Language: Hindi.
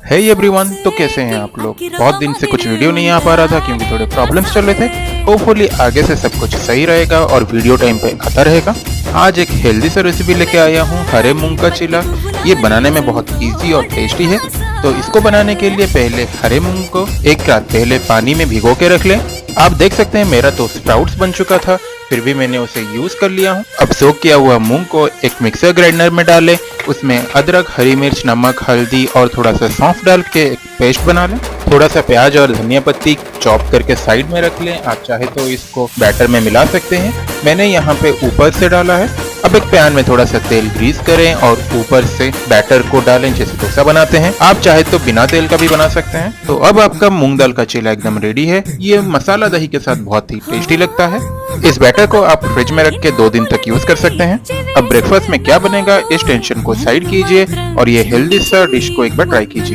है एवरीवन, तो कैसे हैं आप लोग। बहुत दिन से कुछ वीडियो नहीं आ पा रहा था क्योंकि थोड़े प्रॉब्लम्स चल रहे थे। होपफुली आगे से सब कुछ सही रहेगा और वीडियो टाइम पे आता रहेगा। आज एक हेल्दी सा रेसिपी लेके आया हूँ, हरे मूंग का चीला। ये बनाने में बहुत इजी और टेस्टी है। तो इसको बनाने के लिए पहले हरे मूंग को एक रात पहले पानी में भिगो के रख लें। आप देख सकते हैं मेरा तो स्प्राउट्स बन चुका था, फिर भी मैंने उसे यूज कर लिया हूँ। अब सोक किया हुआ मूंग को एक मिक्सर ग्राइंडर में डालें। उसमें अदरक, हरी मिर्च, नमक, हल्दी और थोड़ा सा सौंफ डाल के एक पेस्ट बना लें। थोड़ा सा प्याज और धनिया पत्ती चॉप करके साइड में रख लें। आप चाहे तो इसको बैटर में मिला सकते हैं, मैंने यहाँ पे ऊपर से डाला है। अब एक पैन में थोड़ा सा तेल ग्रीस करें और ऊपर से बैटर को डालें जैसे डोसा बनाते हैं। आप चाहे तो बिना तेल का भी बना सकते हैं। तो अब आपका मूंग दाल का चीला एकदम रेडी है। ये मसाला दही के साथ बहुत ही टेस्टी लगता है। इस बैटर को आप फ्रिज में रख के 2 दिन तक यूज कर सकते हैं। अब ब्रेकफास्ट में क्या बनेगा इस टेंशन को साइड कीजिए और ये हेल्दी सा डिश को एक बार ट्राई कीजिए।